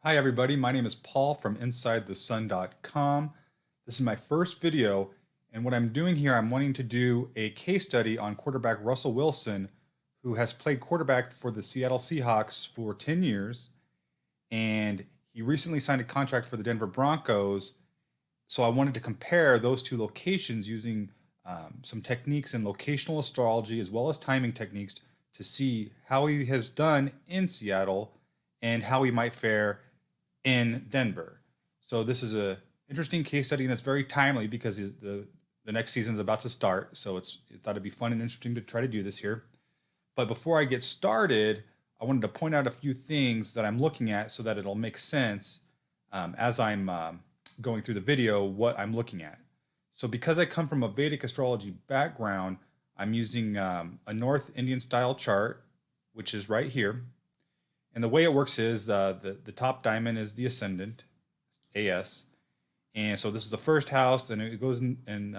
Hi everybody, my name is Paul from InsideTheSun.com. This is my first video, and what I'm doing here, I'm wanting to do a case study on quarterback Russell Wilson, who has played quarterback for the Seattle Seahawks for 10 years, and he recently signed a contract for the Denver Broncos. So I wanted to compare those two locations using some techniques in locational astrology as well as timing techniques to see how he has done in Seattle and how he might fare in Denver. So this is a interesting case study, and it's very timely because the next season is about to start. So I thought it'd be fun and interesting to try to do this here. But before I get started, I wanted to point out a few things that I'm looking at so that it'll make sense as I'm going through the video what I'm looking at. So because I come from a Vedic astrology background, I'm using a North Indian style chart, which is right here. And the way it works is the top diamond is the ascendant, AS. And so this is the first house, and it goes in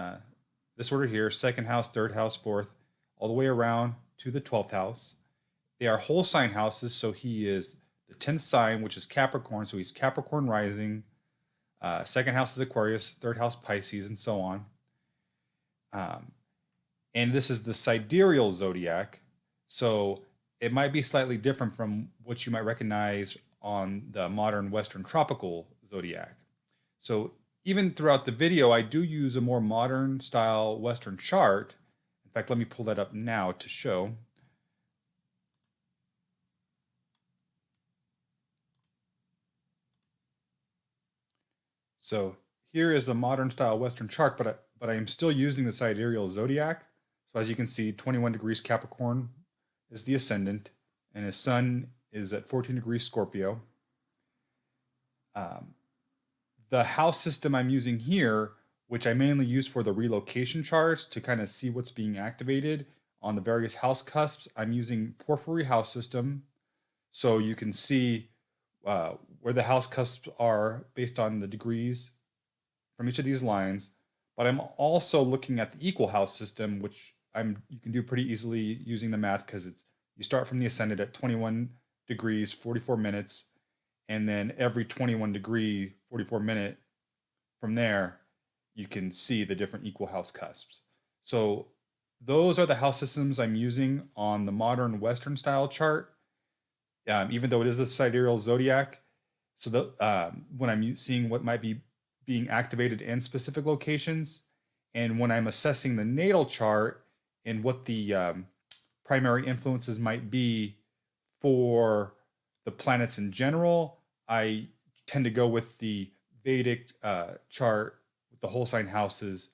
this order here, second house, third house, fourth, all the way around to the 12th house. They are whole sign houses, so he is the 10th sign, which is Capricorn, so he's Capricorn rising. Second house is Aquarius, third house Pisces, and so on. And this is the Sidereal Zodiac, so it might be slightly different from what you might recognize on the modern Western Tropical Zodiac. So even throughout the video, I do use a more modern style Western chart. In fact, let me pull that up now to show. So here is the modern style Western chart, but I am still using the Sidereal Zodiac. So as you can see, 21 degrees Capricorn is the ascendant, and his sun is at 14 degrees Scorpio. The house system I'm using here, which I mainly use for the relocation charts to kind of see what's being activated on the various house cusps, I'm using porphyry house system. So you can see where the house cusps are based on the degrees from each of these lines. But I'm also looking at the equal house system, which you can do pretty easily using the math because you start from the ascendant at 21 degrees 44 minutes, and then every 21 degree 44 minute from there you can see the different equal house cusps. So those are the house systems I'm using on the modern Western style chart, even though it is the Sidereal Zodiac. So when I'm seeing what might be being activated in specific locations, and when I'm assessing the natal chart and what the primary influences might be for the planets in general, I tend to go with the Vedic chart with the whole sign houses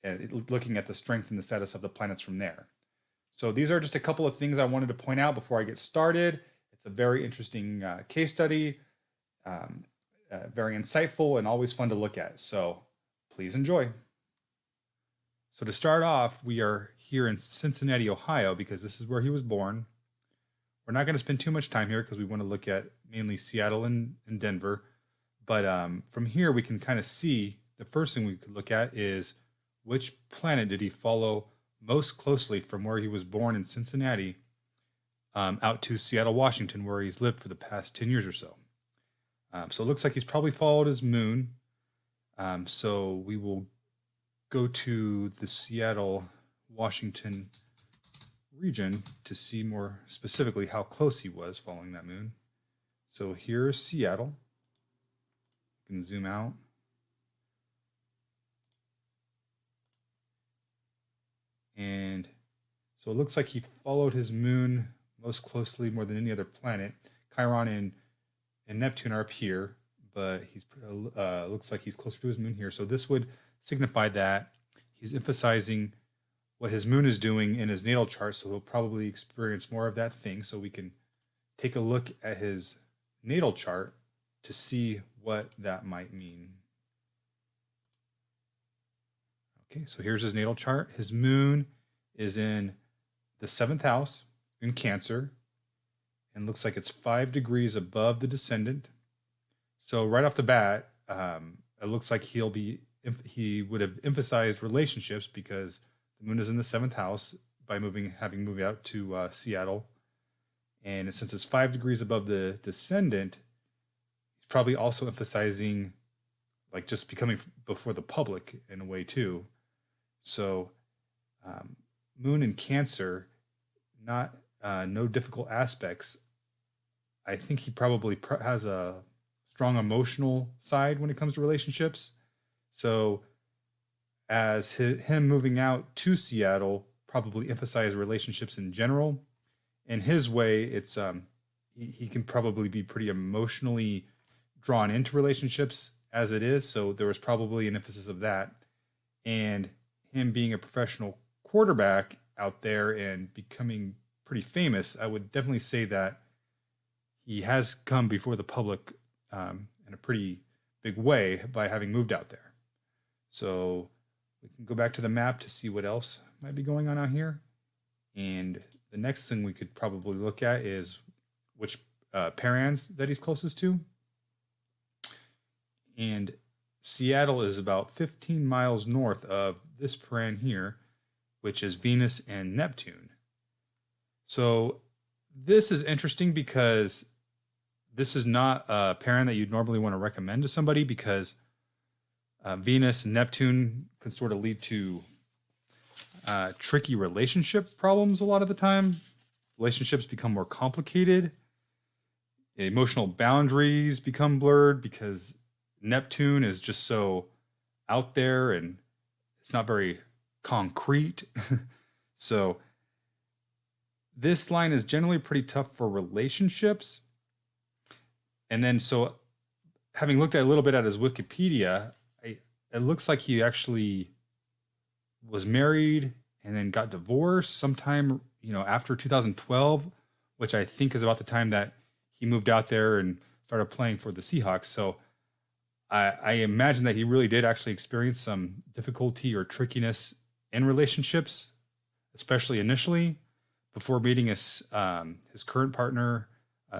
and looking at the strength and the status of the planets from there. So these are just a couple of things I wanted to point out before I get started. It's a very interesting case study, very insightful, and always fun to look at. So please enjoy. So to start off, we are here in Cincinnati, Ohio, because this is where he was born. We're not going to spend too much time here because we want to look at mainly Seattle and Denver. But from here, we can kind of see the first thing we could look at is which planet did he follow most closely from where he was born in Cincinnati out to Seattle, Washington, where he's lived for the past 10 years or so. So it looks like he's probably followed his moon. So we will go to the Seattle, Washington region to see more specifically how close he was following that moon. So here's Seattle. You can zoom out. And so it looks like he followed his moon most closely more than any other planet. Chiron and Neptune are up here, but he's looks like he's closer to his moon here. So this would signify that he's emphasizing what his moon is doing in his natal chart, so he'll probably experience more of that thing. So we can take a look at his natal chart to see what that might mean. Okay, so here's his natal chart. His moon is in the 7th house in Cancer, and looks like it's 5 degrees above the descendant. So right off the bat, it looks like he would have emphasized relationships because the moon is in the 7th house by having moved out to Seattle. And since it's 5 degrees above the descendant, He's probably also emphasizing like just becoming before the public in a way too. So Moon in Cancer, not no difficult aspects. I think he probably has a strong emotional side when it comes to relationships. So as him moving out to Seattle probably emphasize relationships in general. In his way, it's he can probably be pretty emotionally drawn into relationships as it is. So there was probably an emphasis of that, and him being a professional quarterback out there and becoming pretty famous, I would definitely say that he has come before the public in a pretty big way by having moved out there. So we can go back to the map to see what else might be going on out here. And the next thing we could probably look at is which parans that he's closest to. And Seattle is about 15 miles north of this paran here, which is Venus and Neptune. So this is interesting because this is not a paran that you'd normally want to recommend to somebody, because Venus and Neptune can sort of lead to tricky relationship problems a lot of the time. Relationships become more complicated. Emotional boundaries become blurred because Neptune is just so out there and it's not very concrete. So this line is generally pretty tough for relationships. And then, so having looked at a little bit at his Wikipedia, it looks like he actually was married and then got divorced sometime, after 2012, which I think is about the time that he moved out there and started playing for the Seahawks. So I imagine that he really did actually experience some difficulty or trickiness in relationships, especially initially, before meeting his current partner,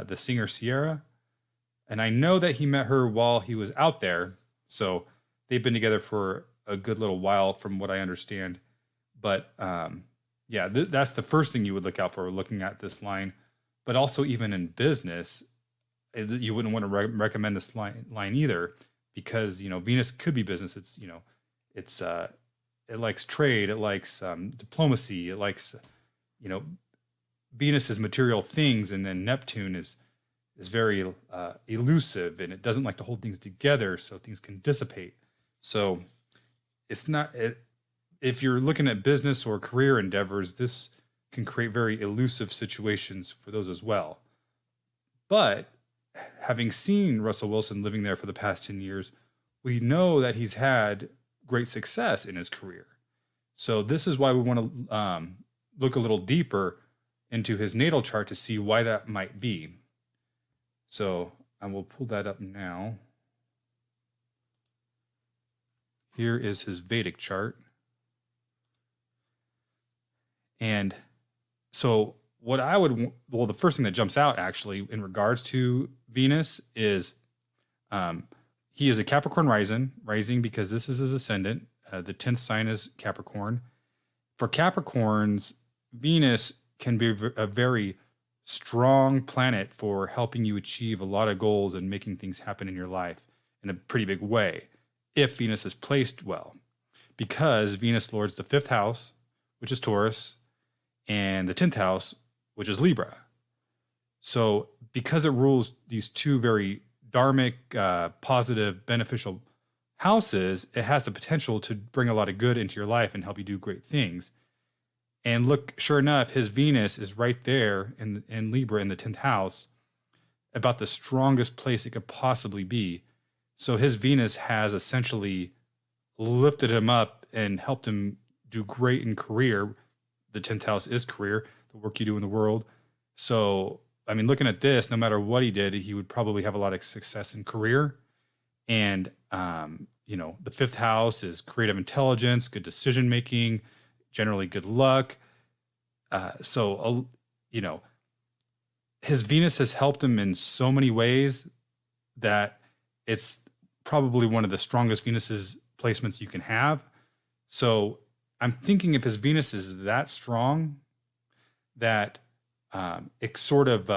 the singer Sierra. And I know that he met her while he was out there. So they've been together for a good little while from what I understand. But that's the first thing you would look out for looking at this line. But also even in business, you wouldn't want to recommend this line either, because, Venus could be business. It's, it likes trade. It likes diplomacy. It likes, Venus is material things. And then Neptune is very elusive, and it doesn't like to hold things together, so things can dissipate. So it's not, if you're looking at business or career endeavors, this can create very elusive situations for those as well. But having seen Russell Wilson living there for the past 10 years, we know that he's had great success in his career. So this is why we want to look a little deeper into his natal chart to see why that might be. So I will pull that up now. Here is his Vedic chart. And so the first thing that jumps out actually in regards to Venus is he is a Capricorn rising because this is his ascendant. The 10th sign is Capricorn. For Capricorns, Venus can be a very strong planet for helping you achieve a lot of goals and making things happen in your life in a pretty big way, if Venus is placed well, because Venus lords the 5th house, which is Taurus, and the 10th house, which is Libra. So because it rules these two very dharmic, positive, beneficial houses, it has the potential to bring a lot of good into your life and help you do great things. And look, sure enough, his Venus is right there in Libra in the 10th house, about the strongest place it could possibly be. So his Venus has essentially lifted him up and helped him do great in career. The 10th house is career, the work you do in the world. So, looking at this, no matter what he did, he would probably have a lot of success in career. And, the 5th house is creative intelligence, good decision-making, generally good luck. His Venus has helped him in so many ways that it's probably one of the strongest Venus's placements you can have. So I'm thinking if his Venus is that strong, that it sort of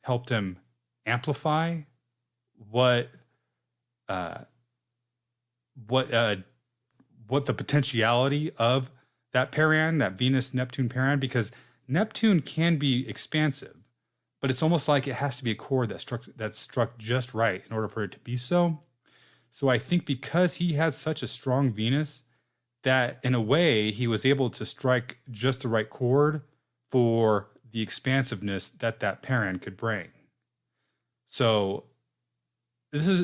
helped him amplify what uh, what uh, what the potentiality of that pairing, that Venus Neptune pairing, because Neptune can be expansive, but it's almost like it has to be a chord that's struck just right in order for it to be so. So I think because he had such a strong Venus, that in a way he was able to strike just the right chord for the expansiveness that that pairing could bring. So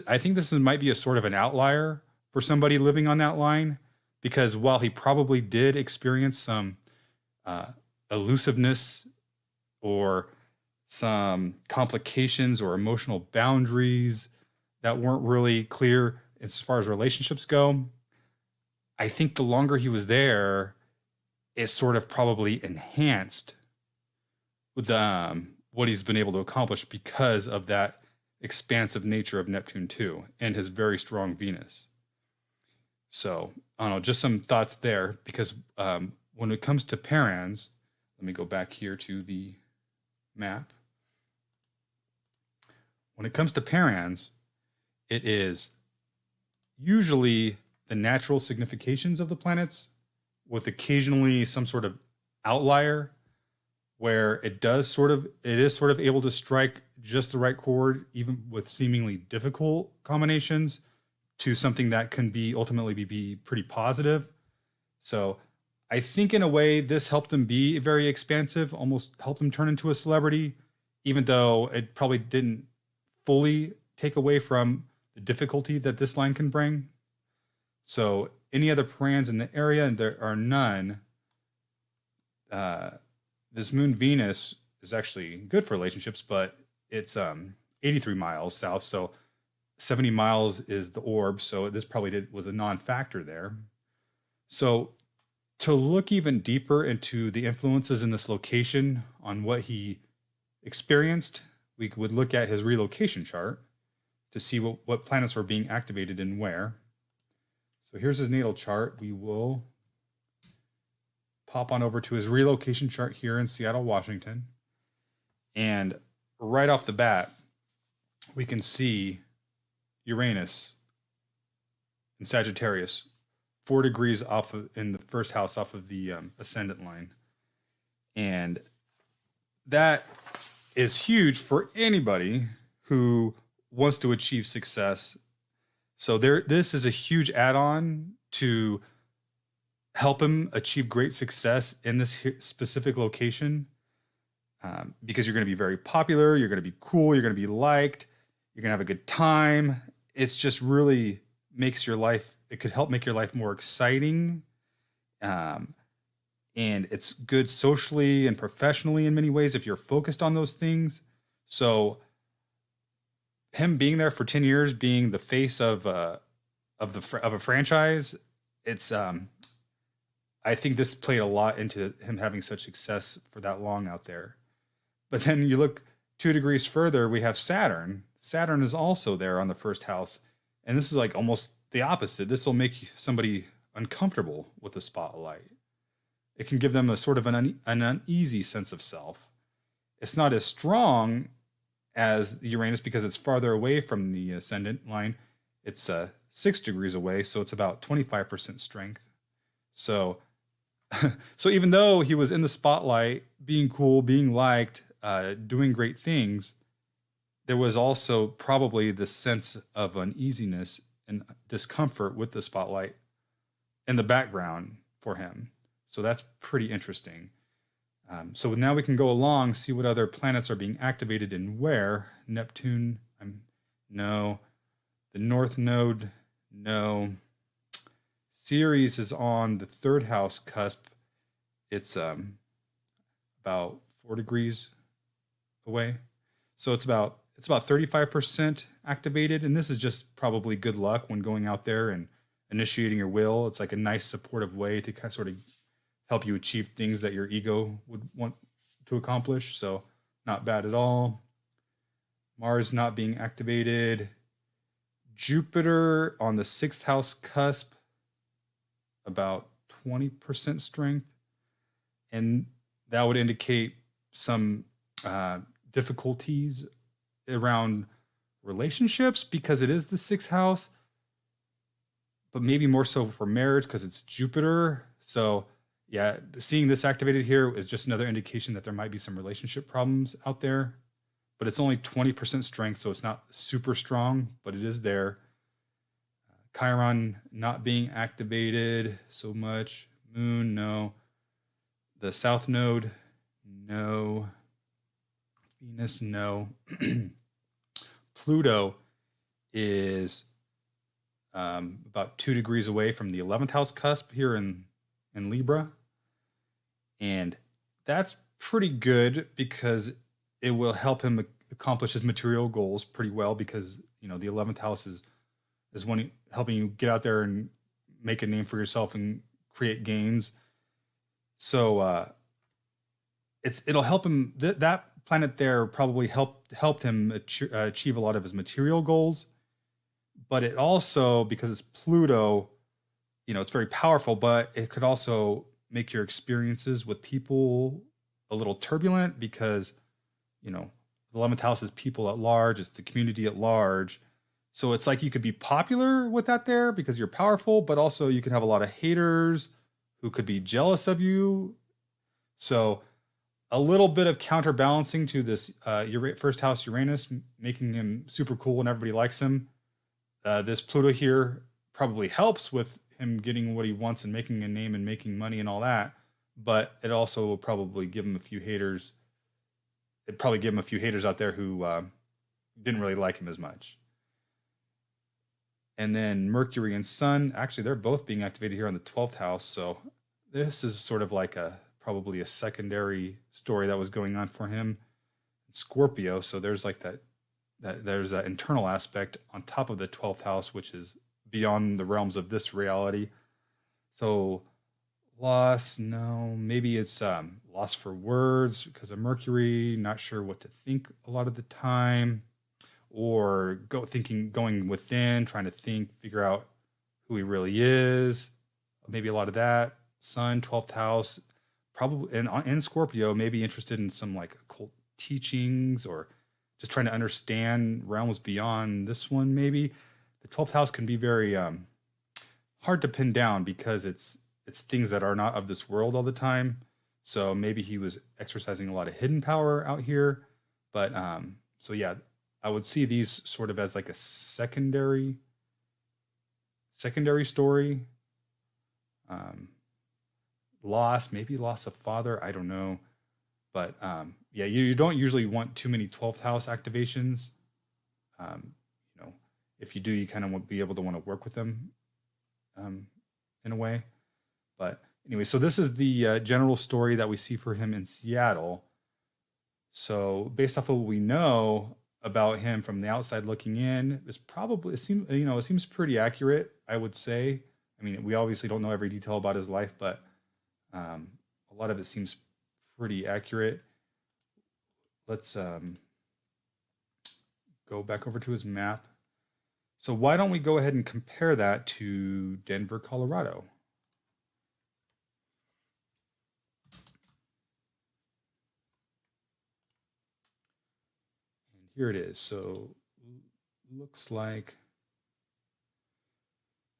I think this might be a sort of an outlier for somebody living on that line, because while he probably did experience some uh, elusiveness or some complications or emotional boundaries that weren't really clear as far as relationships go, I think the longer he was there, it sort of probably enhanced what he's been able to accomplish because of that expansive nature of Neptune too, and his very strong Venus. So I don't know, just some thoughts there, because when it comes to parans, let me go back here to the map. When it comes to parans, it is usually the natural significations of the planets, with occasionally some sort of outlier where it is sort of able to strike just the right chord, even with seemingly difficult combinations, to something that can be ultimately be pretty positive. So I think in a way this helped him be very expansive, almost helped him turn into a celebrity, even though it probably didn't fully take away from the difficulty that this line can bring. So any other parans in the area, and there are none, this moon Venus is actually good for relationships, but it's 83 miles south, so 70 miles is the orb, so this probably was a non-factor there. So to look even deeper into the influences in this location on what he experienced, we would look at his relocation chart to see what planets were being activated and where. So here's his natal chart. We will pop on over to his relocation chart here in Seattle, Washington. And right off the bat, we can see Uranus in Sagittarius, 4 degrees off in the first house off of the ascendant line. And that is huge for anybody who wants to achieve success. So this is a huge add-on to help him achieve great success in this specific location, because you're going to be very popular, you're going to be cool, you're going to be liked, you're going to have a good time. It's just really makes your life, it could help make your life more exciting. And it's good socially and professionally in many ways if you're focused on those things. So him being there for 10 years, being the face of a franchise, it's I think this played a lot into him having such success for that long out there. But then you look 2 degrees further, we have Saturn. Saturn is also there on the first house, and this is like almost the opposite. This will make somebody uncomfortable with the spotlight. It can give them a sort of an uneasy sense of self. It's not as strong as Uranus because it's farther away from the ascendant line. It's 6 degrees away, so it's about 25% strength. So, so even though he was in the spotlight, being cool, being liked, doing great things, there was also probably this sense of uneasiness and discomfort with the spotlight in the background for him. So that's pretty interesting. So now we can go along, see what other planets are being activated and where. Neptune, no. The North Node, no. Ceres is on the third house cusp. It's about 4 degrees away. So it's about 35% activated, and this is just probably good luck when going out there and initiating your will. It's like a nice supportive way to kind of sort of help you achieve things that your ego would want to accomplish. So not bad at all. Mars not being activated. Jupiter on the 6th house cusp, about 20% strength. And that would indicate some difficulties around relationships because it is the 6th house, but maybe more so for marriage because it's Jupiter. So yeah, seeing this activated here is just another indication that there might be some relationship problems out there, but it's only 20% strength, so it's not super strong, but it is there. Chiron not being activated so much. Moon, no. The South Node, no. Venus, no. Pluto is about 2 degrees away from the 11th house cusp here in Libra. And that's pretty good because it will help him accomplish his material goals pretty well because, the 11th house is one helping you get out there and make a name for yourself and create gains. So it'll help him. That planet there probably helped him achieve a lot of his material goals. But it also, because it's Pluto, it's very powerful, but it could also make your experiences with people a little turbulent because, the 11th house is people at large, it's the community at large. So it's like you could be popular with that there because you're powerful, but also you could have a lot of haters who could be jealous of you. So a little bit of counterbalancing to this first house Uranus, making him super cool and everybody likes him. This Pluto here probably helps with him getting what he wants and making a name and making money and all that. But it also will probably give him a few haters. It'd probably give him a few haters out there who didn't really like him as much. And then Mercury and Sun, actually, they're both being activated here on the 12th house. So this is sort of like probably a secondary story that was going on for him. Scorpio, so there's like there's that internal aspect on top of the 12th house, which is beyond the realms of this reality. So loss, no, maybe it's loss for words because of Mercury, not sure what to think a lot of the time, or going within, trying to figure out who he really is. Maybe a lot of that. Sun, 12th house, probably in Scorpio, maybe interested in some like occult teachings or just trying to understand realms beyond this one. Maybe the 12th house can be very hard to pin down because it's things that are not of this world all the time. So maybe he was exercising a lot of hidden power out here. But so yeah, I would see these sort of as like a secondary story. Maybe loss of father, I don't know. But yeah, you don't usually want too many 12th house activations. If you do, you kind of won't be able to want to work with them in a way. But anyway, so this is the general story that we see for him in Seattle. So based off of what we know about him from the outside looking in, it seems pretty accurate, I would say. I mean, we obviously don't know every detail about his life, but a lot of it seems pretty accurate. Let's go back over to his map. So why don't we go ahead and compare that to Denver, Colorado? And here it is. So looks like,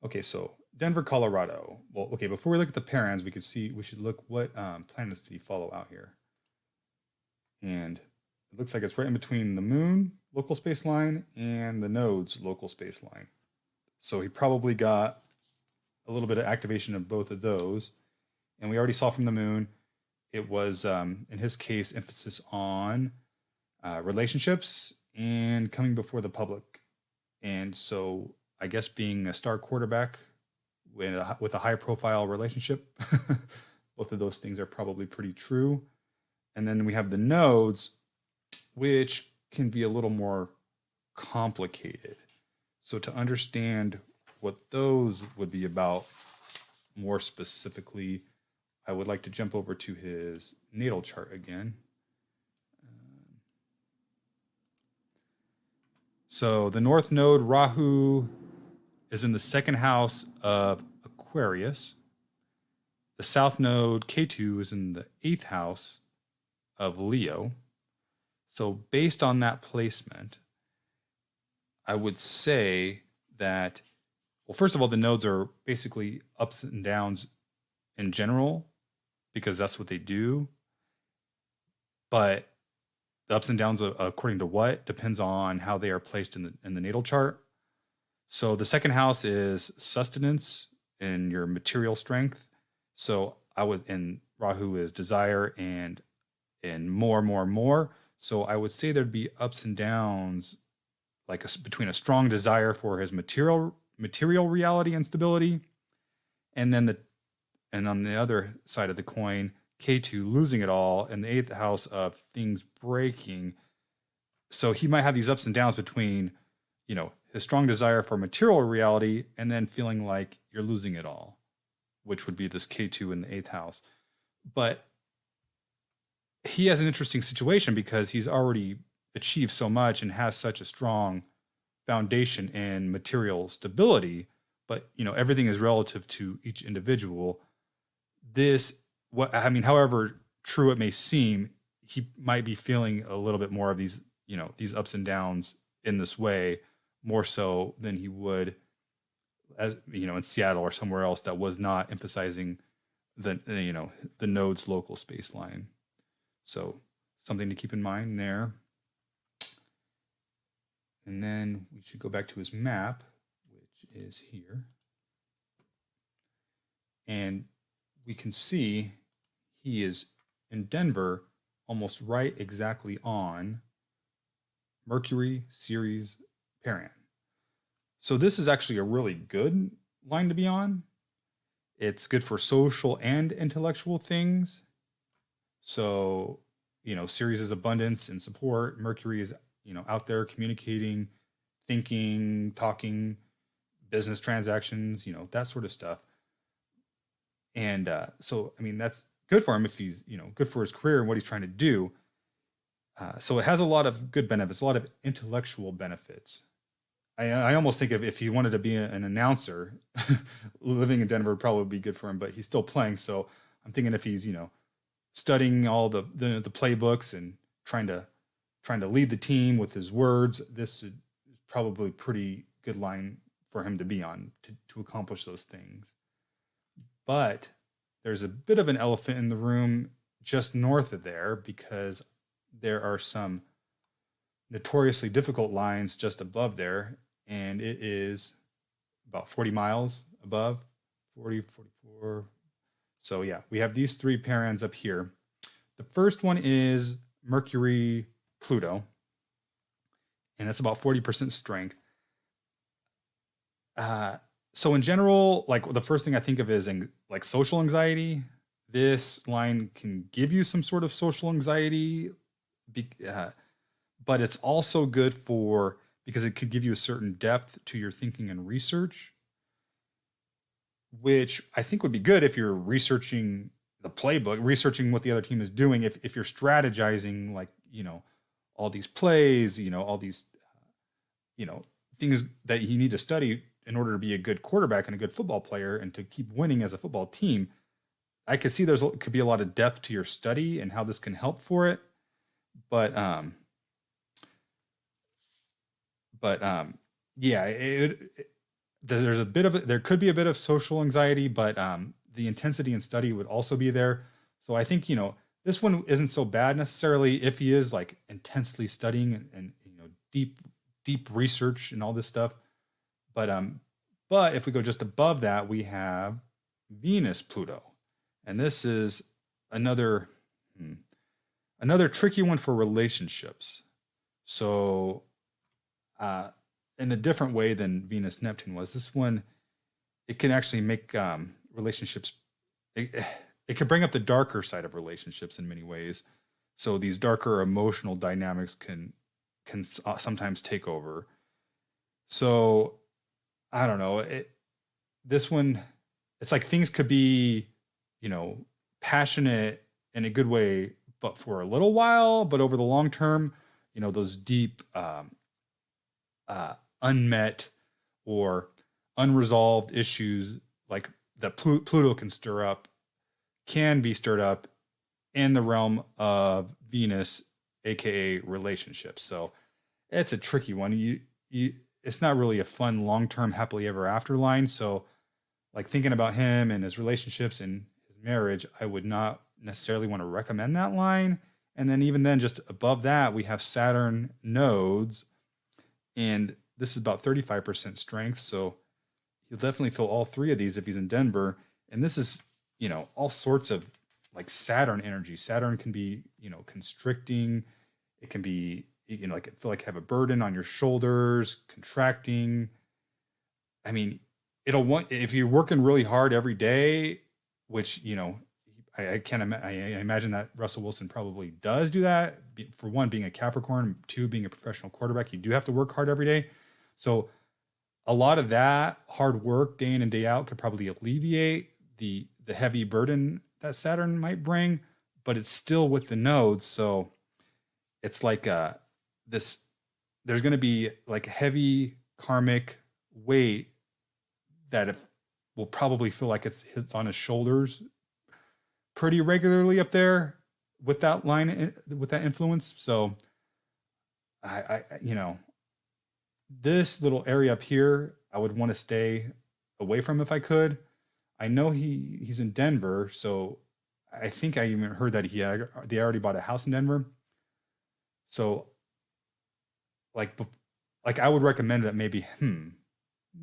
okay, so Denver, Colorado. Well, okay, before we look at the params, we should look what planets did he follow out here. And it looks like it's right in between the moon local space line and the nodes local space line. So he probably got a little bit of activation of both of those. And we already saw from the moon, it was, in his case, emphasis on relationships and coming before the public. And so I guess being a star quarterback with a high profile relationship, both of those things are probably pretty true. And then we have the nodes, which can be a little more complicated. So to understand what those would be about more specifically, I would like to jump over to his natal chart again. So the North Node, Rahu, is in the 2nd house of Aquarius. The South Node, Ketu, is in the 8th house of Leo. So based on that placement, I would say that, well, first of all, the nodes are basically ups and downs in general because that's what they do. But the ups and downs, according to what, depends on how they are placed in the natal chart. So the second house is sustenance and your material strength. So and Rahu is desire and more. So I would say there'd be ups and downs, like between a strong desire for his material reality and stability, and then and on the other side of the coin, K2 losing it all, and the eighth house of things breaking. So he might have these ups and downs between, his strong desire for material reality and then feeling like you're losing it all, which would be this K2 in the eighth house. But he has an interesting situation because he's already achieved so much and has such a strong foundation in material stability, but everything is relative to each individual. However true it may seem, he might be feeling a little bit more of these ups and downs in this way, more so than he would, as in Seattle or somewhere else that was not emphasizing the node's local space line. So something to keep in mind there. And then we should go back to his map, which is here. And we can see he is in Denver, almost right exactly on Mercury, Ceres, Parian. So this is actually a really good line to be on. It's good for social and intellectual things. So, Ceres is abundance and support. Mercury is, out there communicating, thinking, talking, business transactions, that sort of stuff. And so, that's good for him if he's, good for his career and what he's trying to do. So it has a lot of good benefits, a lot of intellectual benefits. I almost think if he wanted to be an announcer, living in Denver would probably be good for him, but he's still playing. So I'm thinking if he's, studying all the playbooks and trying to lead the team with his words, this is probably a pretty good line for him to be on to accomplish those things. But there's a bit of an elephant in the room just north of there because there are some notoriously difficult lines just above there, and it is about 40 miles above, 40, 44. So yeah, we have these three parans up here. The first one is Mercury, Pluto, and that's about 40% strength. So in general, like the first thing I think of is like social anxiety. This line can give you some sort of social anxiety, but it's also good because it could give you a certain depth to your thinking and research, which I think would be good if you're researching the playbook, researching what the other team is doing. If you're strategizing, like, all these plays, all these, things that you need to study in order to be a good quarterback and a good football player and to keep winning as a football team. I could see could be a lot of depth to your study and how this can help for it. But yeah, there could be a bit of social anxiety, but the intensity in study would also be there. So I think, this one isn't so bad necessarily if he is like intensely studying and deep research and all this stuff. But if we go just above that, we have Venus, Pluto, and this is another tricky one for relationships. So, in a different way than Venus Neptune was, this one, it can actually make relationships. It can bring up the darker side of relationships in many ways. So these darker emotional dynamics can sometimes take over. So I don't know. This one, it's like things could be, passionate in a good way, but for a little while. But over the long term, those deep, unmet or unresolved issues like that Pluto can be stirred up in the realm of Venus, aka relationships. So it's a tricky one. it's not really a fun long-term happily ever after line. So like thinking about him and his relationships and his marriage, I would not necessarily want to recommend that line. And then even then, just above that, we have Saturn nodes, and this is about 35% strength. So you'll definitely feel all three of these if he's in Denver. And this is, all sorts of like Saturn energy. Saturn can be, constricting. It can be, like feel like have a burden on your shoulders, contracting. I mean, it'll want if you're working really hard every day, which I can't. I imagine that Russell Wilson probably does do that. For one, being a Capricorn, two, being a professional quarterback, you do have to work hard every day. So a lot of that hard work day in and day out could probably alleviate the heavy burden that Saturn might bring, but it's still with the nodes. So it's like this. There's going to be like heavy karmic weight that will probably feel like it's on his shoulders pretty regularly up there with that line, with that influence. So I this little area up here, I would want to stay away from if I could. I know he's in Denver, so I think I even heard that they already bought a house in Denver. So like I would recommend that maybe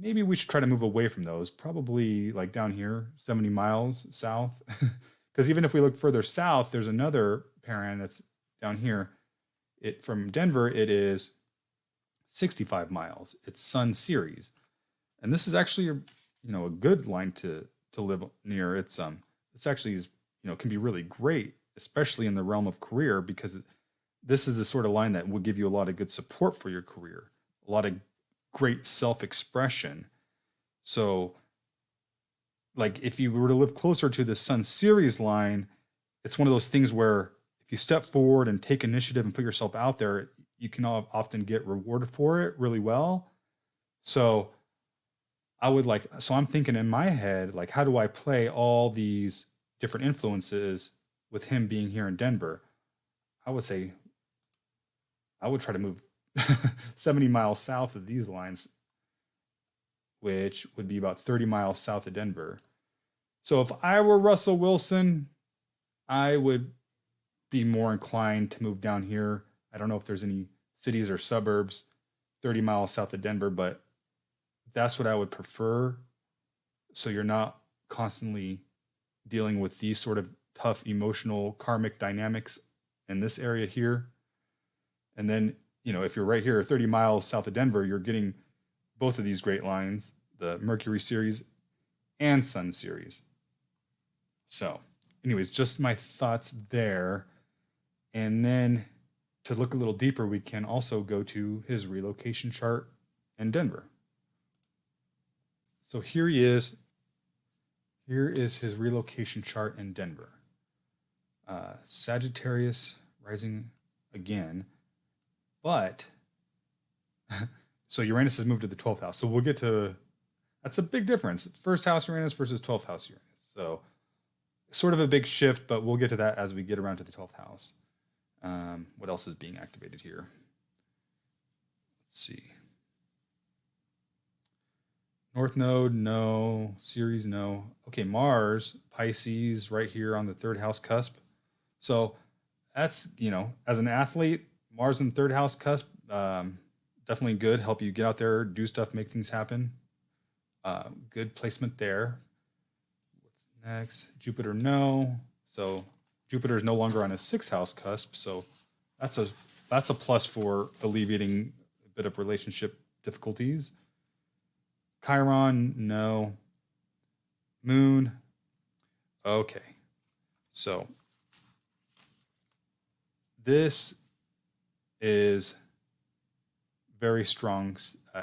we should try to move away from those. Probably like down here, 70 miles south. Because even if we look further south, there's another parent that's down here. From Denver, it is 65 miles. It's Sun Ceres, and this is actually a good line to live near. It's actually can be really great, especially in the realm of career, because this is the sort of line that will give you a lot of good support for your career, a lot of great self-expression. So like if you were to live closer to the Sun Ceres line, it's one of those things where if you step forward and take initiative and put yourself out there, you can often get rewarded for it really well. So I'm thinking in my head, like, how do I play all these different influences with him being here in Denver? I would say I would try to move 70 miles south of these lines, which would be about 30 miles south of Denver. So if I were Russell Wilson, I would be more inclined to move down here. I don't know if there's any cities or suburbs 30 miles south of Denver, but that's what I would prefer. So you're not constantly dealing with these sort of tough emotional karmic dynamics in this area here. And then, if you're right here 30 miles south of Denver, you're getting both of these great lines, the Mercury series and Sun series. So anyways, just my thoughts there. And then to look a little deeper, we can also go to his relocation chart in Denver. So here he is. Here is his relocation chart in Denver. Sagittarius rising again. But, so Uranus has moved to the 12th house. So we'll get to, that's a big difference. First house Uranus versus 12th house Uranus. So sort of a big shift, but we'll get to that as we get around to the 12th house. What else is being activated here? Let's see. North node, no. Ceres, no. Okay, Mars, Pisces, right here on the third house cusp. So that's, as an athlete, Mars in the third house cusp, definitely good. Help you get out there, do stuff, make things happen. Good placement there. What's next? Jupiter, no. So Jupiter is no longer on a sixth house cusp. So that's a plus for alleviating a bit of relationship difficulties. Chiron, no. Moon, okay. So this is very strong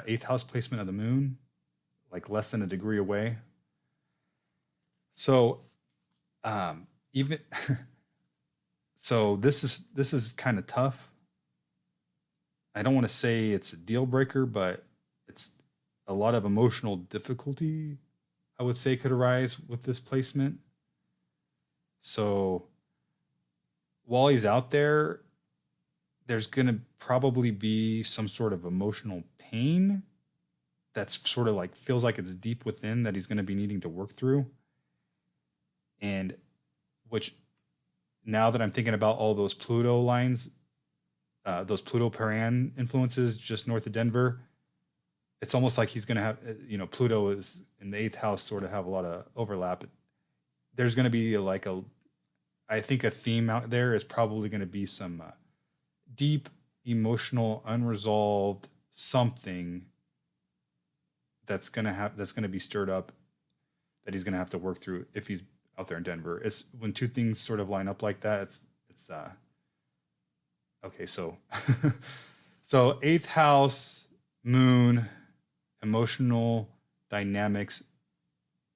eighth house placement of the moon, like less than a degree away. So even so this is kind of tough. I don't want to say it's a deal breaker, but it's a lot of emotional difficulty, I would say, could arise with this placement. So while he's out there's going to probably be some sort of emotional pain that's sort of like feels like it's deep within that he's going to be needing to work through. And which now that I'm thinking about all those Pluto lines, those Pluto Paran influences just north of Denver, it's almost like he's going to have, Pluto is in the 8th house, sort of have a lot of overlap. There's going to be I think a theme out there is probably going to be some deep emotional unresolved something that's going to be stirred up that he's going to have to work through if he's out there in Denver. It's when two things sort of line up like that. It's okay. So, so 8th house, moon, emotional dynamics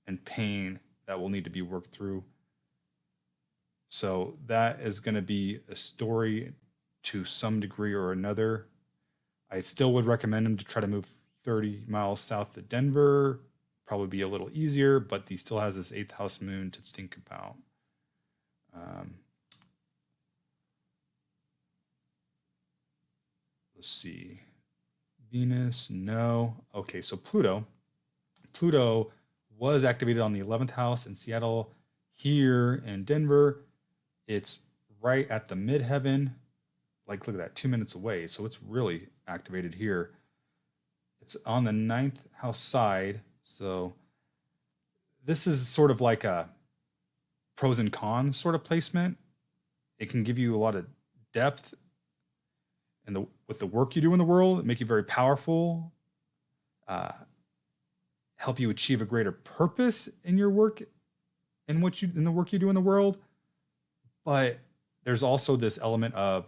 and pain that will need to be worked through. So that is going to be a story to some degree or another. I still would recommend him to try to move 30 miles south of Denver. Probably be a little easier, but he still has this 8th house moon to think about. Let's see. Venus, no. Okay, so Pluto. Pluto was activated on the 11th house in Seattle. Here in Denver, it's right at the midheaven. Like, look at that, 2 minutes away. So it's really activated here. It's on the 9th house side. So this is sort of like a pros and cons sort of placement. It can give you a lot of depth and with the work you do in the world, make you very powerful, help you achieve a greater purpose in your work and in the work you do in the world. But there's also this element of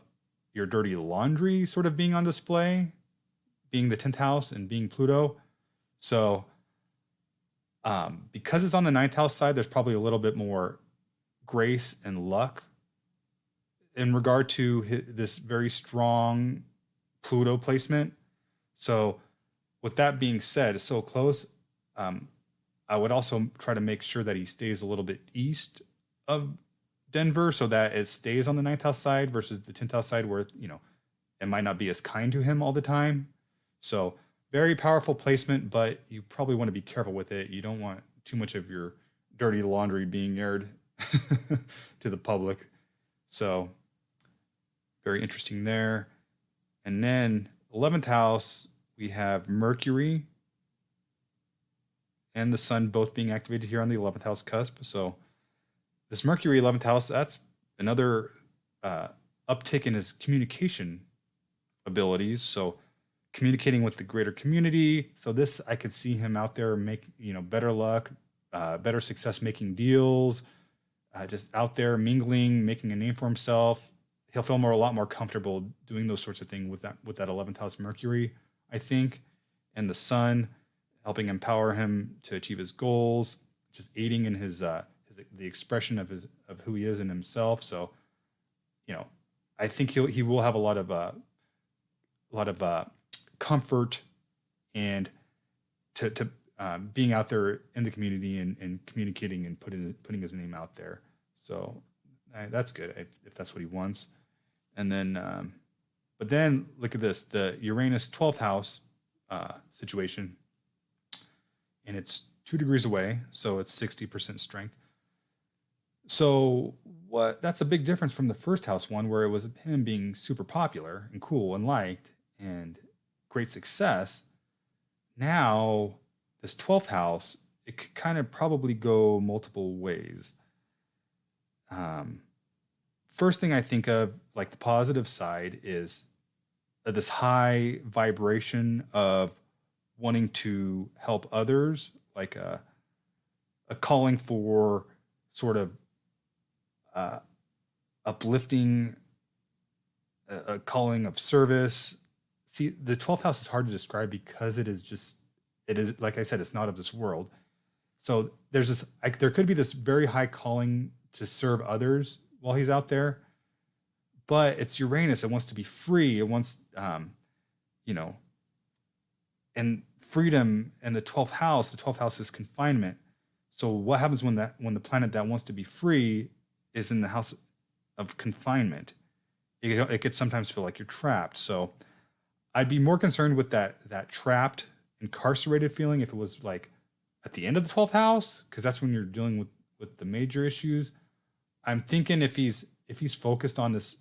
your dirty laundry sort of being on display, being the 10th house and being Pluto. So because it's on the 9th house side, there's probably a little bit more grace and luck in regard to this very strong Pluto placement. So with that being said, it's so close. I would also try to make sure that he stays a little bit east of Denver so that it stays on the 9th house side versus the 10th house side where, it might not be as kind to him all the time. So very powerful placement, but you probably want to be careful with it. You don't want too much of your dirty laundry being aired to the public. So very interesting there. And then 11th house, we have Mercury and the Sun both being activated here on the 11th house cusp. So this Mercury 11th house, that's another uptick in his communication abilities. So communicating with the greater community. So this, I could see him out there better luck, better success making deals, just out there mingling, making a name for himself. He'll feel a lot more comfortable doing those sorts of things with that 11th house Mercury, I think, and the Sun helping empower him to achieve his goals, just aiding in his the expression of who he is in himself. So, I think he will have a lot of comfort and to being out there in the community and communicating and putting his name out there. So that's good if that's what he wants. And then, but then look at this, the Uranus 12th house situation, and it's 2 degrees away, so it's 60% strength. So that's a big difference from the first house one, where it was him being super popular and cool and liked and great success. Now this 12th house, it could kind of probably go multiple ways. First thing I think of, like the positive side, is this high vibration of wanting to help others, like a calling for sort of uplifting, a calling of service. See, the 12th house is hard to describe because it is, like I said, it's not of this world. So there's this, there could be this very high calling to serve others while he's out there, but it's Uranus. It wants to be free. It wants, and freedom. And the 12th house is confinement. So what happens when the planet that wants to be free is in the house of confinement? It could sometimes feel like you're trapped. So I'd be more concerned with that trapped incarcerated feeling if it was like at the end of the 12th house, because that's when you're dealing with the major issues. I'm thinking if he's focused on this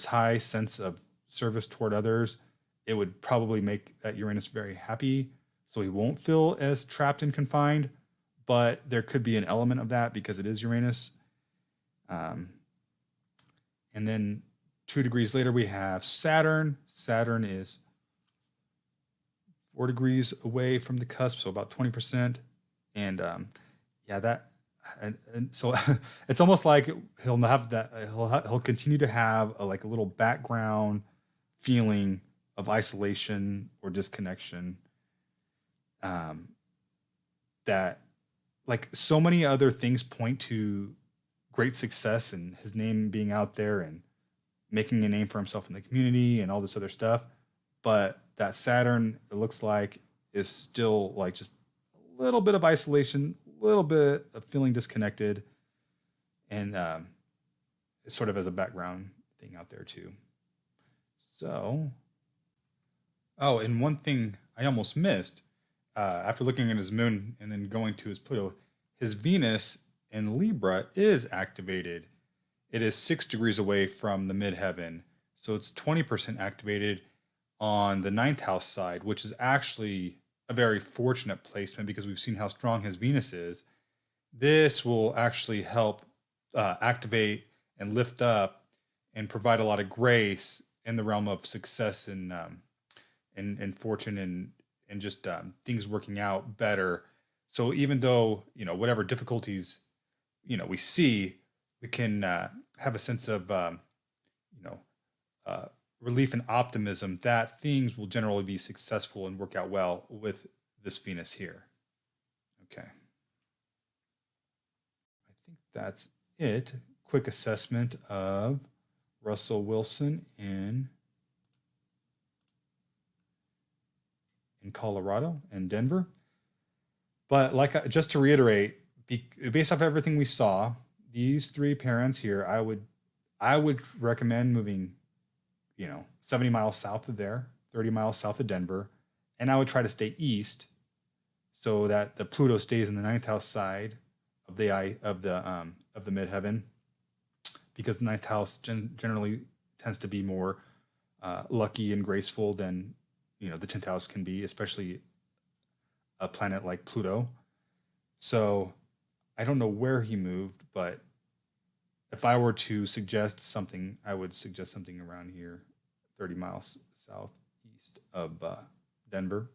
high sense of service toward others, it would probably make that Uranus very happy, so he won't feel as trapped and confined. But there could be an element of that because it is Uranus. And then 2 degrees later, we have Saturn. Saturn is 4 degrees away from the cusp, so about 20%. And and so it's almost like he'll have that. He'll continue to have a little background feeling of isolation or disconnection. That like so many other things point to great success and his name being out there and making a name for himself in the community and all this other stuff. But that Saturn, it looks like, is still like just a little bit of isolation, a little bit of feeling disconnected, and it's sort of as a background thing out there too. So, oh, and one thing I almost missed after looking at his moon and then going to his Pluto, his Venus in Libra is activated. It is 6 degrees away from the midheaven, so it's 20% activated on the 9th house side, which is actually a very fortunate placement because we've seen how strong his Venus is. This will actually help activate and lift up and provide a lot of grace in the realm of success and fortune and just things working out better. So even though whatever difficulties we see, we can have a sense of relief and optimism that things will generally be successful and work out well with this Venus here. Okay. I think that's it. Quick assessment of Russell Wilson in Colorado and Denver. But just to reiterate, based off everything we saw, these 3 parents here, I would recommend moving 70 miles south of there, 30 miles south of Denver, and I would try to stay east so that the Pluto stays in the 9th house side of the midheaven, because the 9th house generally tends to be more lucky and graceful than the 10th house can be, especially a planet like Pluto. So I don't know where he moved, but if I were to suggest something, I would suggest something around here, 30 miles southeast of Denver.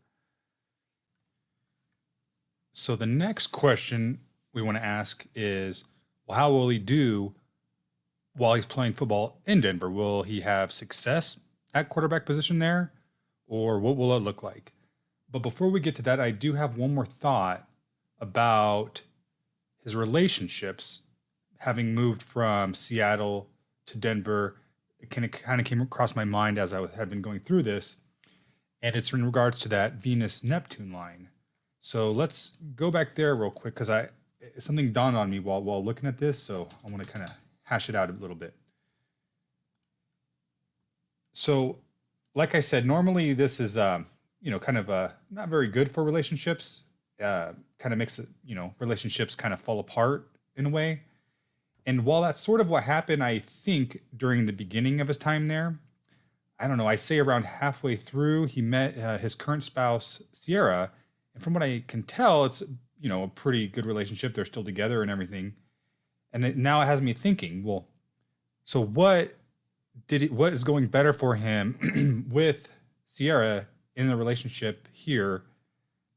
So the next question we want to ask is, well, how will he do while he's playing football in Denver? Will he have success at quarterback position there, or what will it look like? But before we get to that, I do have one more thought about his relationships. Having moved from Seattle to Denver, it kind of came across my mind as I had been going through this, and it's in regards to that Venus-Neptune line. So let's go back there real quick because something dawned on me while looking at this, so I want to kind of hash it out a little bit. So, like I said, normally this is kind of not very good for relationships. Kind of makes it relationships kind of fall apart in a way. And while that's sort of what happened, I think, during the beginning of his time there, I don't know, I say around halfway through, he met his current spouse, Sierra. And from what I can tell, it's, a pretty good relationship. They're still together and everything. And now it has me thinking, well, so what is going better for him with Sierra in the relationship here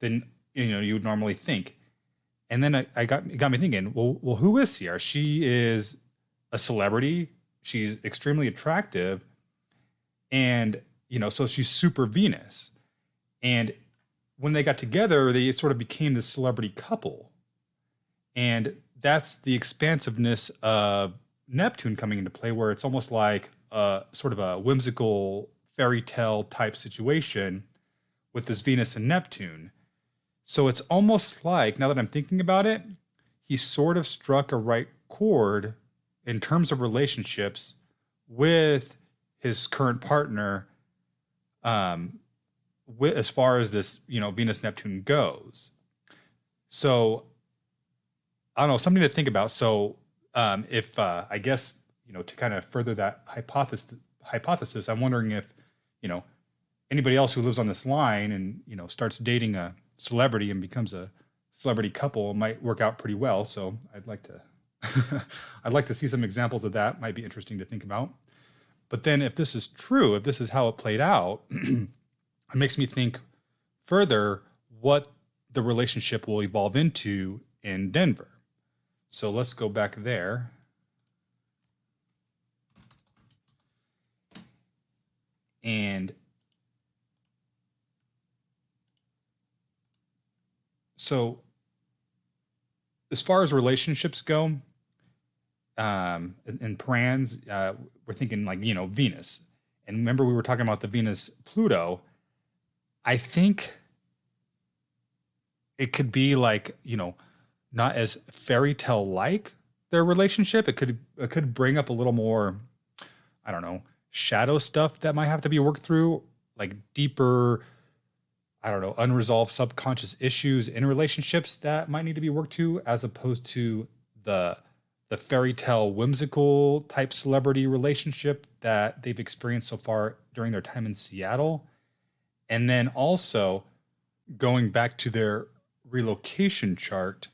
than, you would normally think? And then it got me thinking, well, who is Sierra? She is a celebrity. She's extremely attractive. And, so she's super Venus. And when they got together, they sort of became this celebrity couple. And that's the expansiveness of Neptune coming into play, where it's almost like a sort of a whimsical fairy tale type situation with this Venus and Neptune. So it's almost like, now that I'm thinking about it, he sort of struck a right chord in terms of relationships with his current partner, as far as this, Venus Neptune goes. So I don't know, something to think about. So if I guess, to kind of further that hypothesis, I'm wondering if, anybody else who lives on this line and, starts dating a celebrity and becomes a celebrity couple might work out pretty well. So I'd like to I'd like to see some examples of that. Might be interesting to think about. But then if this is true, if this is how it played out, it makes me think further what the relationship will evolve into in Denver. So let's go back there. And so as far as relationships go, in parans, we're thinking like, Venus. And remember we were talking about the Venus-Pluto. I think it could be like, not as fairy tale like their relationship. It could bring up a little more, I don't know, shadow stuff that might have to be worked through, like deeper, I don't know, unresolved subconscious issues in relationships that might need to be worked to, as opposed to the fairy tale whimsical type celebrity relationship that they've experienced so far during their time in Seattle. And then also going back to their relocation chart,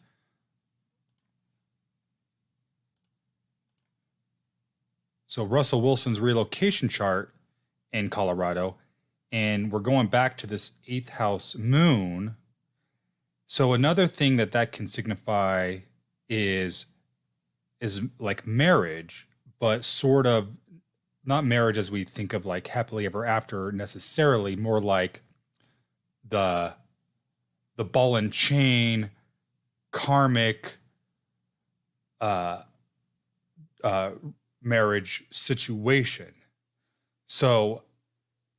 so Russell Wilson's relocation chart in Colorado, and we're going back to this 8th house moon. So another thing that can signify is like marriage, but sort of not marriage as we think of like happily ever after necessarily, more like the ball and chain karmic marriage situation. So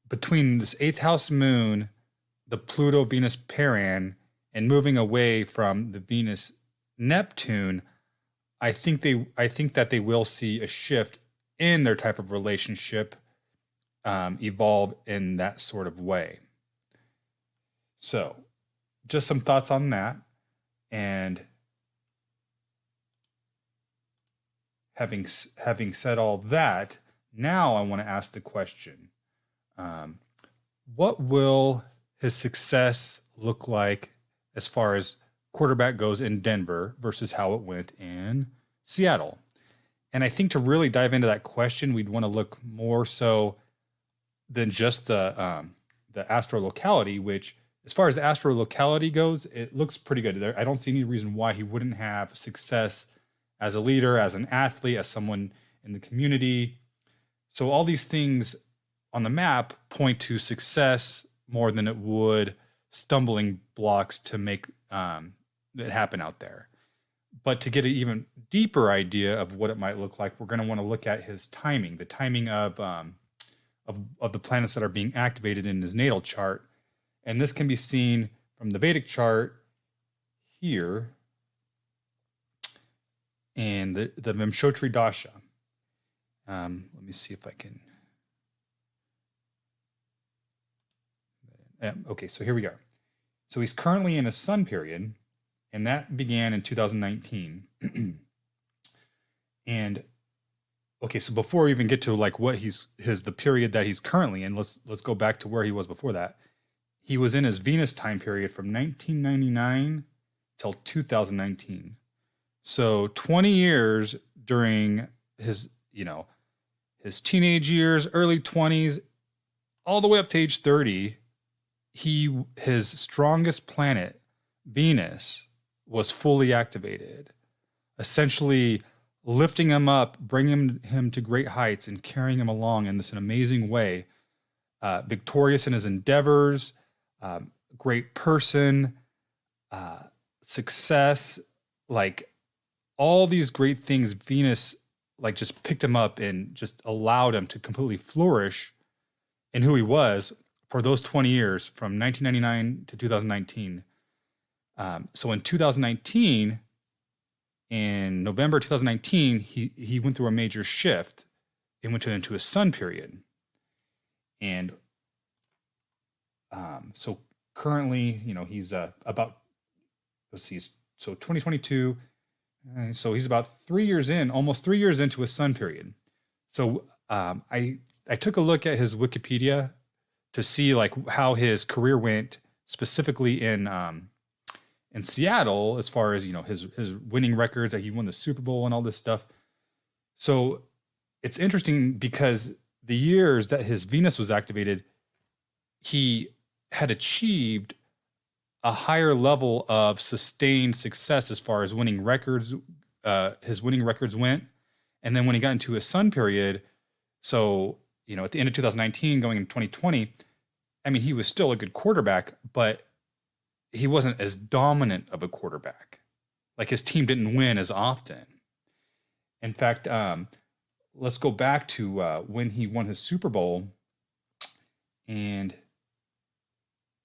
between this 8th house moon, the Pluto Venus paran, and moving away from the Venus Neptune, I think that they will see a shift in their type of relationship evolve in that sort of way. So just some thoughts on that. And having said all that, now I want to ask the question, what will his success look like as far as quarterback goes in Denver versus how it went in Seattle? And I think to really dive into that question, we'd want to look more so than just the astrolocality, which as far as the astrolocality goes, it looks pretty good. I don't see any reason why he wouldn't have success as a leader, as an athlete, as someone in the community. So all these things on the map point to success more than it would stumbling blocks to make it happen out there. But to get an even deeper idea of what it might look like, we're going to want to look at his timing, the timing of the planets that are being activated in his natal chart. And this can be seen from the Vedic chart here and the Viṁśottarī Daśā. Let me see if I can. Okay, so here we go. So he's currently in a sun period, and that began in 2019. And okay, so before we even get to like what the period that he's currently in, let's go back to where he was before that. He was in his Venus time period from 1999 till 2019. So 20 years during his teenage years, early 20s, all the way up to age 30, his strongest planet, Venus, was fully activated, essentially lifting him up, bringing him to great heights, and carrying him along in this amazing way. Victorious in his endeavors, great person, success, like all these great things. Venus like just picked him up and just allowed him to completely flourish in who he was for those 20 years from 1999 to 2019. So in 2019, in November 2019, he went through a major shift and went into a sun period. And So currently, he's about, let's see, so 2022. So he's about 3 years in, almost 3 years into his sun period. So I took a look at his Wikipedia to see like how his career went specifically in Seattle, as far as his winning records, that he won the Super Bowl and all this stuff. So it's interesting because the years that his Venus was activated, he had achieved a higher level of sustained success as far as winning records. His winning records went, and then when he got into his sun period, so at the end of 2019, going into 2020, I mean, he was still a good quarterback, but he wasn't as dominant of a quarterback. Like his team didn't win as often. In fact, let's go back to when he won his Super Bowl, and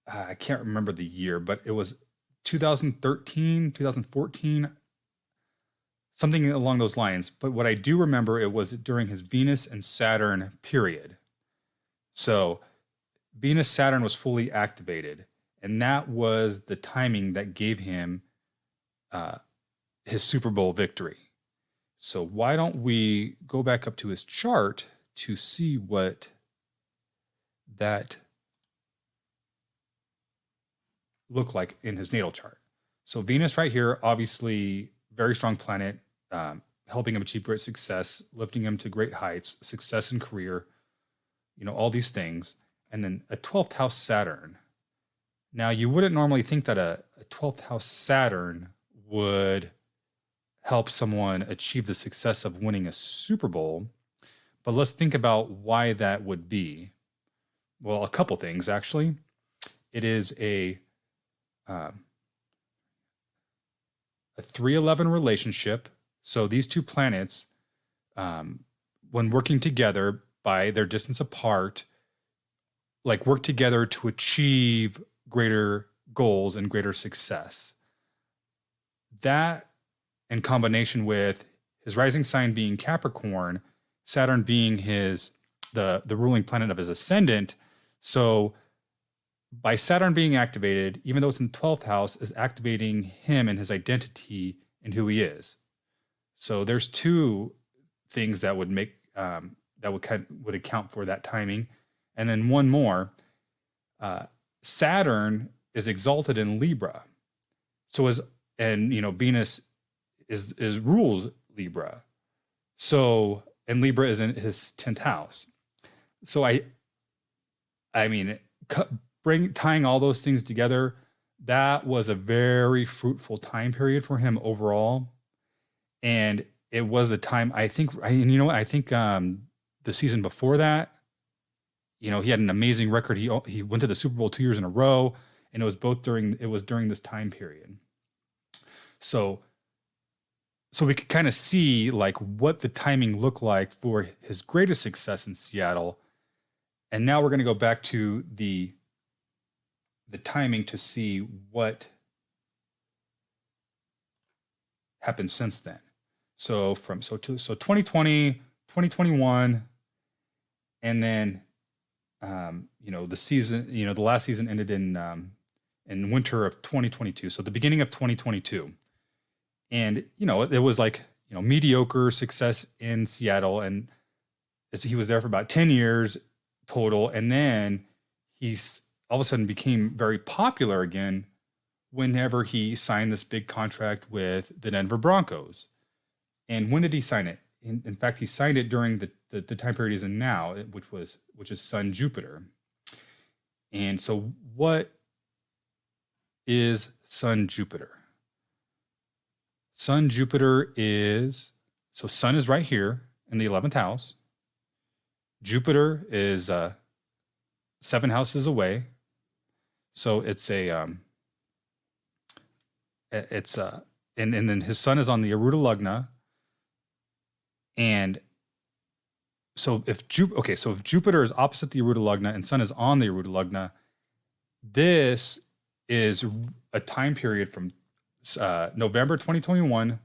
I can't remember the year, but it was 2013, 2014, something along those lines. But what I do remember, it was during his Venus and Saturn period. So Venus Saturn was fully activated, and that was the timing that gave him his Super Bowl victory. So why don't we go back up to his chart to see what that looked like in his natal chart. So Venus right here, obviously very strong planet, helping him achieve great success, lifting him to great heights, success in career, all these things. And then a 12th house Saturn. Now, you wouldn't normally think that a 12th house Saturn would help someone achieve the success of winning a Super Bowl, but let's think about why that would be. Well, a couple things, actually. It is a 311 relationship. So these two planets, when working together by their distance apart, like work together to achieve greater goals and greater success. That, in combination with his rising sign being Capricorn, Saturn being the ruling planet of his ascendant. So by Saturn being activated, even though it's in the 12th house, is activating him and his identity and who he is. So there's two things that would make that would account for that timing. And then one more, Saturn is exalted in Libra. So Venus is rules Libra. So, and Libra is in his 10th house. So tying all those things together, that was a very fruitful time period for him overall. And it was the time, I think the season before that, he had an amazing record. He went to the Super Bowl 2 years in a row, and it was during this time period. So we could kind of see like what the timing looked like for his greatest success in Seattle. And now we're going to go back to the timing to see what happened since then. So 2020, 2021, and then the season, the last season ended in winter of 2022. So the beginning of 2022. And, it was like, mediocre success in Seattle. And he was there for about 10 years total. And then he's all of a sudden became very popular again whenever he signed this big contract with the Denver Broncos. And when did he sign it? In fact, he signed it during the time period he's in now, which is Sun Jupiter. And so what is Sun Jupiter? Sun Jupiter so Sun is right here in the 11th house. Jupiter is 7 houses away. So it's and then his sun is on the Aruda Lugna. And so if Jupiter is opposite the Aruda Lugna and Sun is on the Aruda Lugna, this is a time period from November 2021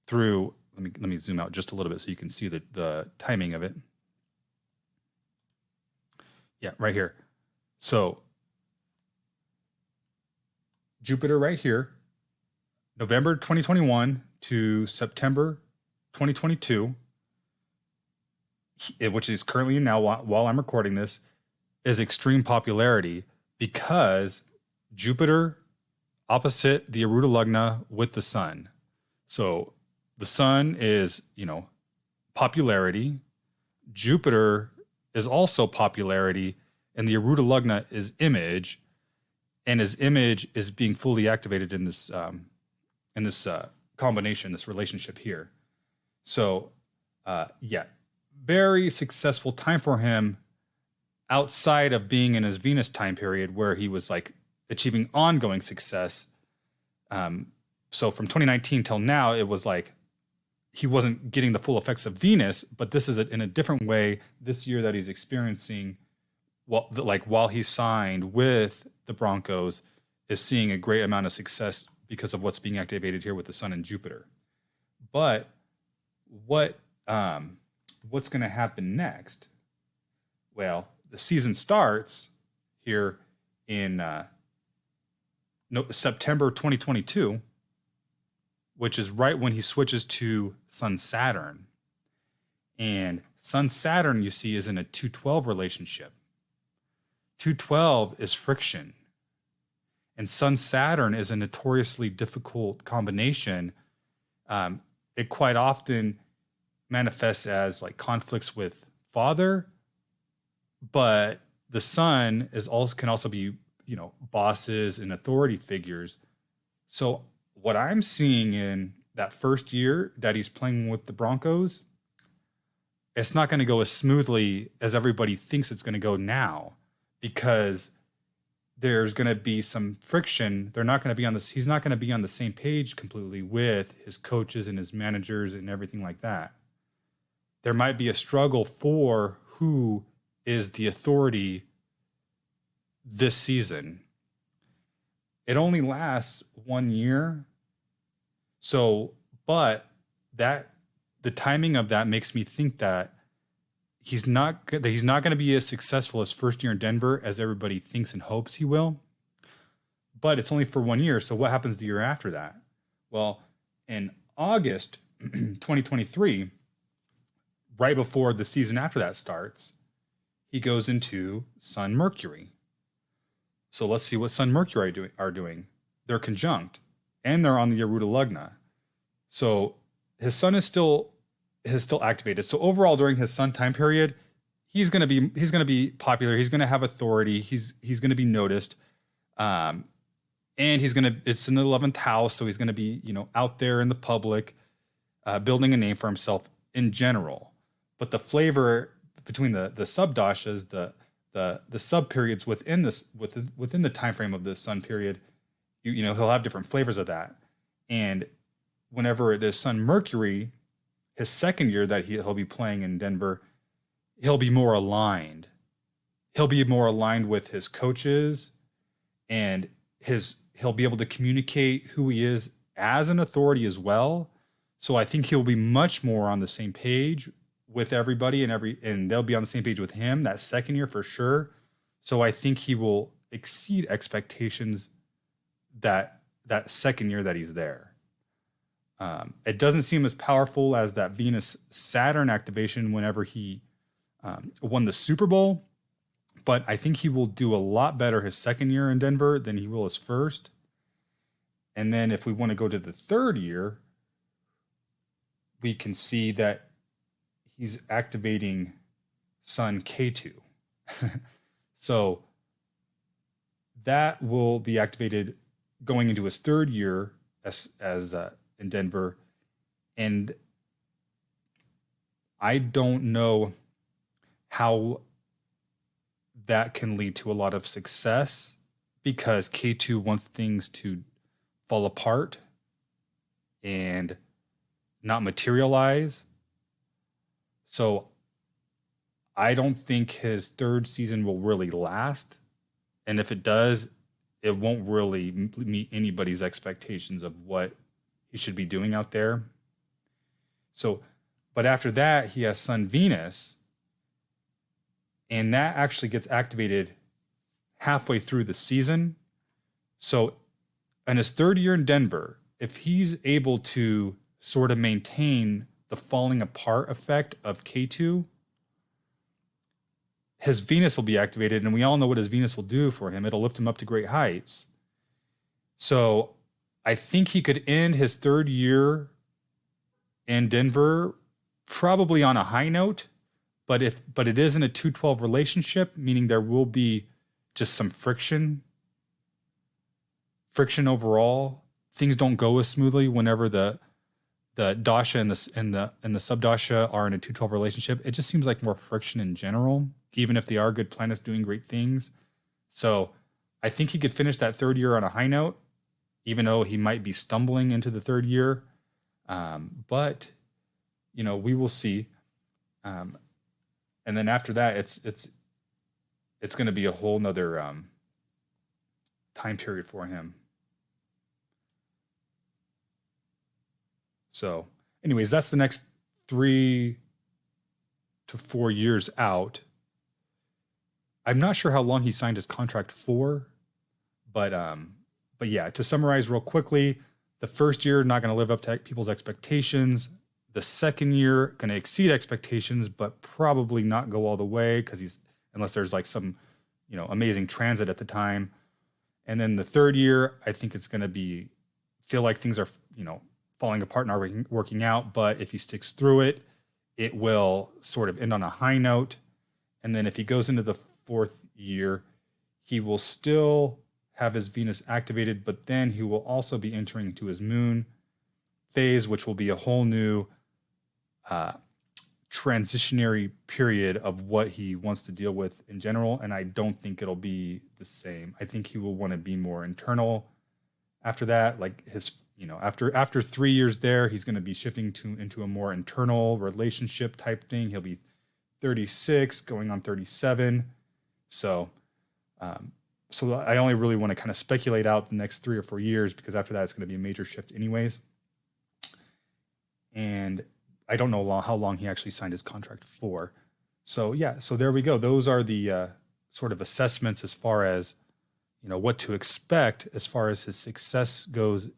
through. Let me zoom out just a little bit so you can see the timing of it. Yeah, right here. So Jupiter right here, November 2021 to September 2022, which is currently now while I'm recording this, is extreme popularity because Jupiter opposite the Aruda Lugna with the sun. So the sun is, popularity. Jupiter is also popularity, and the Aruda Lugna is image, and his image is being fully activated in this combination, this relationship here. So, very successful time for him outside of being in his Venus time period where he was like achieving ongoing success. So from 2019 till now, it was like he wasn't getting the full effects of Venus, but this is in a different way this year that he's experiencing. While he's signed with the Broncos, is seeing a great amount of success because of what's being activated here with the Sun and Jupiter. But what's going to happen next? Well, the season starts here in September 2022, which is right when he switches to Sun-Saturn. And Sun-Saturn, you see, is in a 212 relationship. 212 is friction. And Sun-Saturn is a notoriously difficult combination. It quite often manifests as like conflicts with father, but the Sun can also be, bosses and authority figures. So what I'm seeing in that first year that he's playing with the Broncos, it's not going to go as smoothly as everybody thinks it's going to go now, because there's going to be some friction. They're not going to be he's not going to be on the same page completely with his coaches and his managers and everything like that. There might be a struggle for who is the authority this season. It only lasts 1 year. So, but the timing of that makes me think that he's not going to be as successful as first year in Denver as everybody thinks and hopes he will. But it's only for 1 year. So what happens the year after that? Well, in August 2023, right before the season after that starts, he goes into Sun Mercury. So let's see what Sun Mercury are doing. They're conjunct, and they're on the Aruda Lugna. So his Sun is still activated. So overall, during his Sun time period, he's gonna be popular. He's gonna have authority. He's gonna be noticed, and it's in the 11th house, so he's gonna be out there in the public, building a name for himself in general. But the flavor between the sub dashas, the sub periods within the time frame of the Sun period, he'll have different flavors of that. And whenever it is Sun Mercury, his second year that he'll be playing in Denver, he'll be more aligned. He'll be more aligned with his coaches, and he'll be able to communicate who he is as an authority as well. So I think he'll be much more on the same page with everybody, and they'll be on the same page with him that second year for sure. So I think he will exceed expectations that second year that he's there. It doesn't seem as powerful as that Venus-Saturn activation whenever he won the Super Bowl, but I think he will do a lot better his second year in Denver than he will his first. And then if we want to go to the third year, we can see that he's activating Sun K2. So that will be activated going into his third year as in Denver. And I don't know how that can lead to a lot of success, because K2 wants things to fall apart and not materialize. So I don't think his third season will really last. And if it does, it won't really meet anybody's expectations of what he should be doing out there. So, but after that, he has Sun Venus, and that actually gets activated halfway through the season. So in his third year in Denver, if he's able to sort of maintain the falling apart effect of K2, his Venus will be activated, and we all know what his Venus will do for him. It'll lift him up to great heights. So I think he could end his third year in Denver probably on a high note, but it is in a 2-12 relationship, meaning there will be just some friction overall. Things don't go as smoothly whenever the dasha and the subdasha are in a 2-12 relationship. It just seems like more friction in general, even if they are good planets doing great things. So I think he could finish that third year on a high note, even though he might be stumbling into the third year. But we will see. And then after that, it's going to be a whole nother time period for him. So anyways, that's the next 3 to 4 years out. I'm not sure how long he signed his contract for, but yeah, to summarize real quickly, the first year not going to live up to people's expectations. The second year going to exceed expectations, but probably not go all the way unless there's like some, amazing transit at the time. And then the third year, I think it's going to feel like things are, falling apart and are working out. But if he sticks through it, it will sort of end on a high note. And then if he goes into the fourth year, he will still have his Venus activated, but then he will also be entering into his moon phase, which will be a whole new transitionary period of what he wants to deal with in general. And I don't think it'll be the same. I think he will want to be more internal after that. Like after 3 years there, he's going to be shifting into a more internal relationship type thing. He'll be 36 going on 37. So I only really want to kind of speculate out the next 3 or 4 years, because after that, it's going to be a major shift anyways. And I don't know how long he actually signed his contract for. So yeah, so there we go. Those are the sort of assessments as far as, what to expect as far as his success goes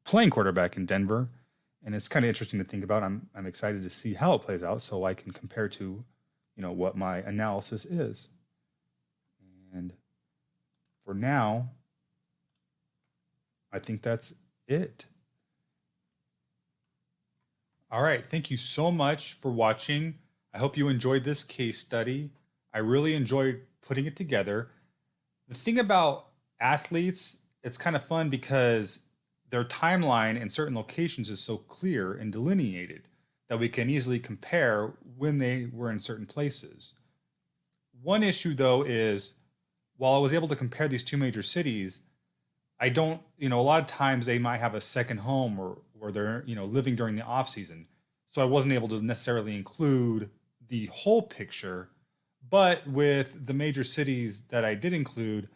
playing quarterback in Denver. And it's kind of interesting to think about. I'm excited to see how it plays out so I can compare to, what my analysis is. And for now, I think that's it. All right. Thank you so much for watching. I hope you enjoyed this case study. I really enjoyed putting it together. The thing about athletes, it's kind of fun because their timeline in certain locations is so clear and delineated that we can easily compare when they were in certain places. One issue, though, is while I was able to compare these two major cities, I don't, a lot of times they might have a second home or they're, living during the off season. So I wasn't able to necessarily include the whole picture. But with the major cities that I did include,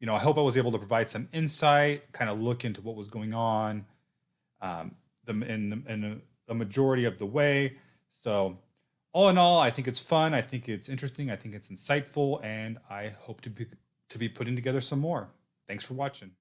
I hope I was able to provide some insight, kind of look into what was going on in the majority of the way. So all in all, I think it's fun. I think it's interesting. I think it's insightful. And I hope to be putting together some more. Thanks for watching.